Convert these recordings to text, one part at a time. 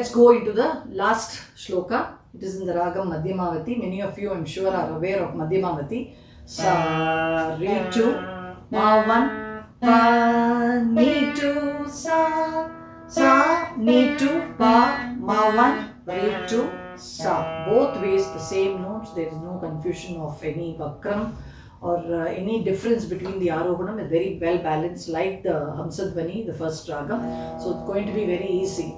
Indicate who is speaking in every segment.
Speaker 1: let's go into the last shloka. It is in the Raga Madhyamavathi. Many of you, I'm sure, are aware of Madhyamavathi. Sa, re to, ma 1, pa, ni to, sa, ni to, pa, ma 1, re to, sa. Both ways the same notes. There is no confusion of any vakram or any difference between the arohanam. Is very well balanced like the Hamsadvani, the first raga. So it's going to be very easy.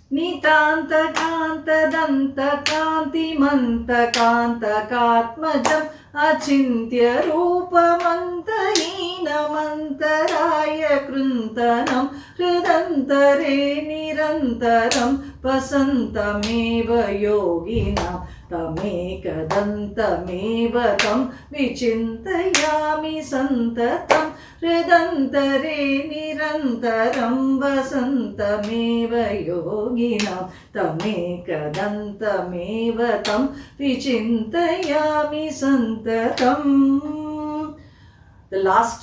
Speaker 1: Nitanta kanta danta kanti manta kanta katmajam achintya rupa manta hina mantaraya kruntanam hridantare nirantaram pasantameva yoginam tamekadantameva tam vichintayami santatam hridantare nirantaram vasantameva yoginam tamekadantameva tam vichintayami santatam. The last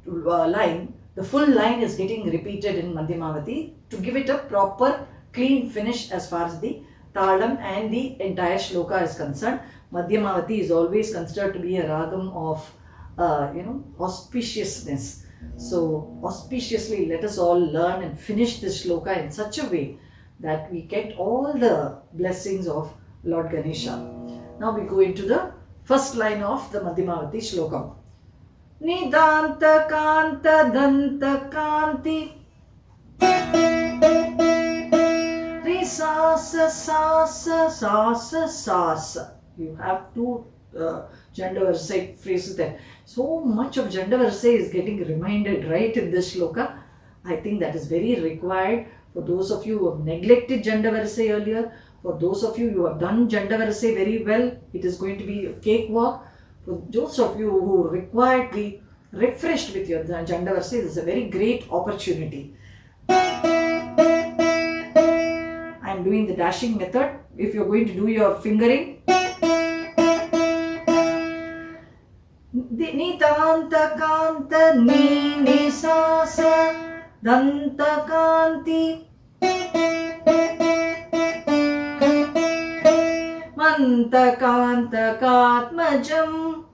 Speaker 1: line, the full line is getting repeated in Madhyamavathi to give it a proper clean finish as far as the talam and the entire shloka is concerned. Madhyamavathi is always considered to be a ragam of auspiciousness. So auspiciously let us all learn and finish this shloka in such a way that we get all the blessings of Lord Ganesha. Now we go into the first line of the Madhyamavathi shloka. Nidanta kanta danta kanti Sasa, sasa, sasa, sasa. You have two Jandavarsa phrases there. So much of Jandavarsa is getting reminded right in this shloka. I think that is very required for those of you who have neglected Jandavarsa earlier. For those of you who have done Jandavarsa very well, it is going to be a cakewalk. For those of you who require to be refreshed with your Jandavarsa, this is a very great opportunity. I'm doing the dashing method. If you're going to do your fingering, Nitanta kanta ni sa sa danta kanti manta kanta katmajam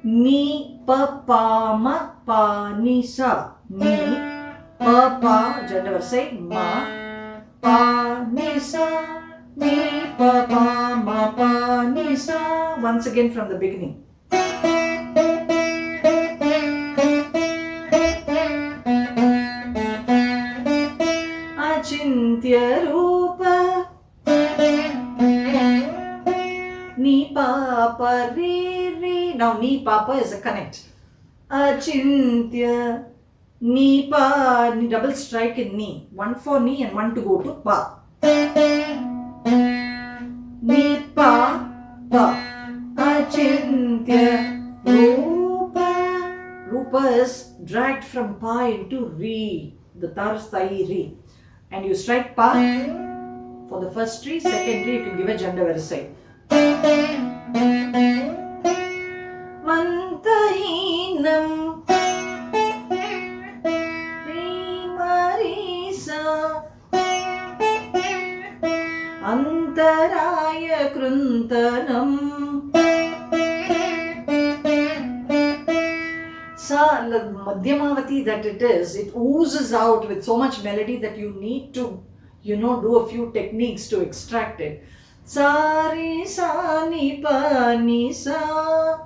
Speaker 1: ni pa pa ma pa ni sa ni pa pa Jandavarsa ma pa ni sa ni pa pa ma pa ni sa. Once again from the beginning. Achintya rupa ni pa pa re re. Now ni pa pa is a connect. Achintya ni pa, ni double strike in ni. One for ni and one to go to pa. Ni pa pa. Achintya rupa. Rupa is dragged from pa into re. The tar sthai re. And you strike pa for the first tree, second tree you can give a Jandavarsa. Mantahinam Antaraya kruntanam. Madhyamavathi that it is, it oozes out with so much melody that you need to, do a few techniques to extract it. Sa re sa ni pa ni sa.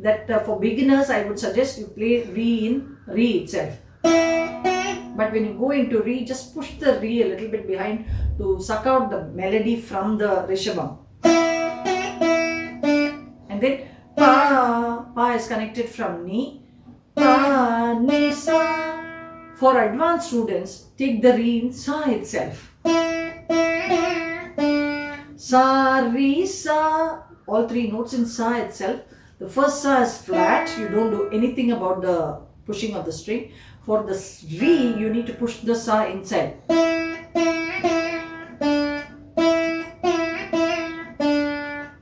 Speaker 1: That for beginners I would suggest you play re in re itself. But when you go into re, just push the re a little bit behind to suck out the melody from the rishabham. And then pa is connected from ni, pa ni sa. For advanced students, take the re in sa itself. Sa re sa, all three notes in sa itself. The first sa is flat, you don't do anything about the pushing of the string. For the re, you need to push the sa inside.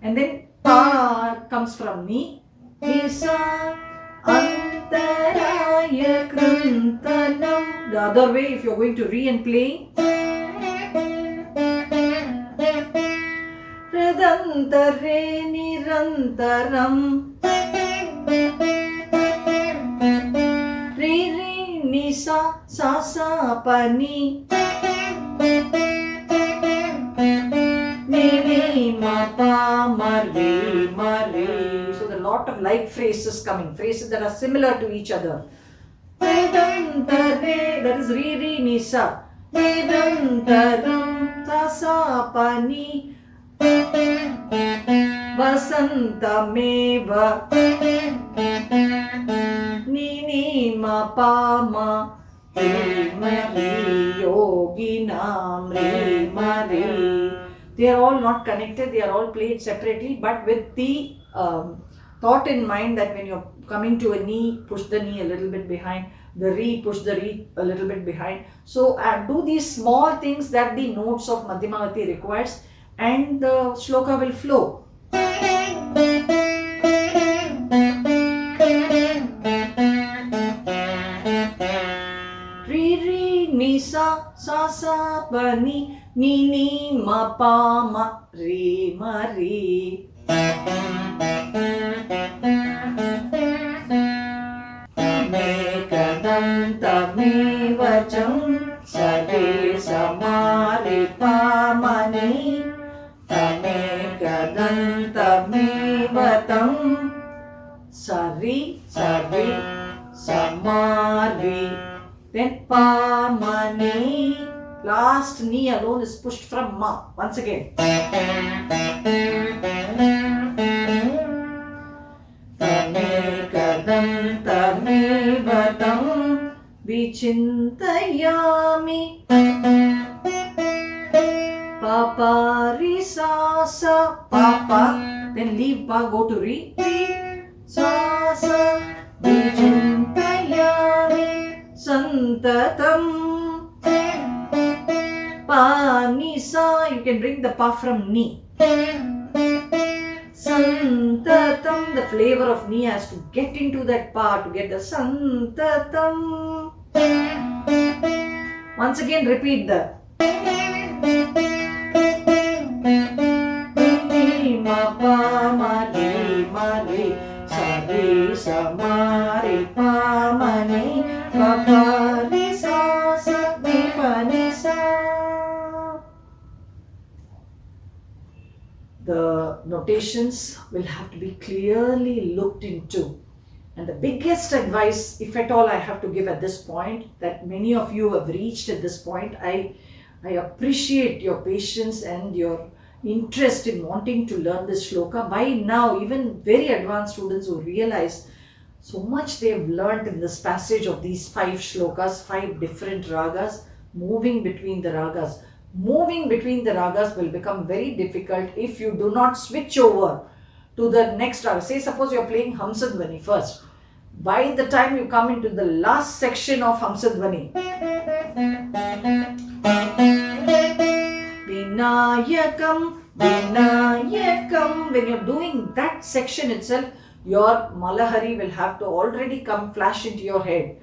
Speaker 1: And then pa comes from ni, ni sa, antaraya kruntanam. The other way, if you're going to re and play, Ridantare nirantaram Re re ni sa sa sa pa ni Ni ni ma pa ma re ma re. So there are a lot of like phrases coming, phrases that are similar to each other. Ridantare, that is re re ni sa. Nirantaram sa sa pa ni Vasantameva Nini ma pa ma Re ma re yoginam re ma re. They are all not connected, they are all played separately, but with the thought in mind that when you're coming to a knee, push the knee a little bit behind, the re, push the re a little bit behind. So do these small things that the notes of Madhyamavathi requires, and the shloka will flow. Re re ni sa sa sa pa ni ni ni ma pa ma re ma re. Tamekadam tamevacham sare samare pa ma ni Tamekadam tamevatam Sari sari samari. Then pa ma ni. Last ni alone is pushed from ma. Once again. Tamekadam tamevatam vichintayami Papa ri sa sa papa. Then leave pa, go to re. Re sa sa vichintayami santatam pa ni sa. You can bring the pa from ni. Santatam, the flavor of ni has to get into that pa to get the santatam. Once again repeat the ma pa ma re ma re sa re sa ma re pa ma ni pa pa re sa sa ni pa ni sa. The notations will have to be clearly looked into. And the biggest advice, if at all I have to give at this point, that many of you have reached at this point, I appreciate your patience and your interest in wanting to learn this shloka. By now, even very advanced students who realize so much they have learned in this passage of these 5 shlokas, 5 different ragas, moving between the ragas. Moving between the ragas will become very difficult if you do not switch over to the next raga. Say suppose you are playing Hamsadvani first. By the time you come into the last section of Hamsadvani, Vinayakam, Vinayakam, when you're doing that section itself, your Malahari will have to already come flash into your head.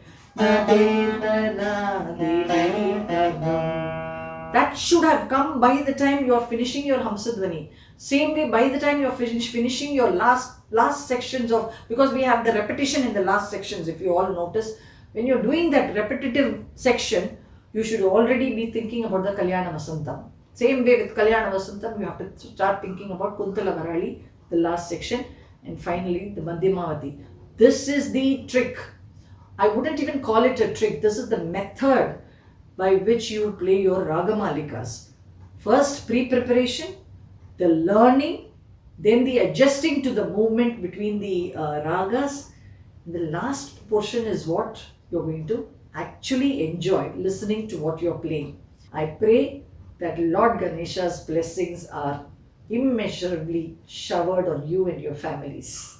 Speaker 1: That should have come by the time you are finishing your Hamsadvani. Same way, by the time you are finishing your last sections of, because we have the repetition in the last sections, if you all notice, when you're doing that repetitive section, you should already be thinking about the Kalyana Vasantam. Same way with Kalyana Vasantam, you have to start thinking about Kuntala Varali, the last section, and finally the Madhyamavathi. This is the trick. I wouldn't even call it a trick. This is the method by which you play your Ragamalikas. First, pre-preparation, the learning, then the adjusting to the movement between the ragas. The last portion is what you're going to actually enjoy, listening to what you're playing. I pray that Lord Ganesha's blessings are immeasurably showered on you and your families.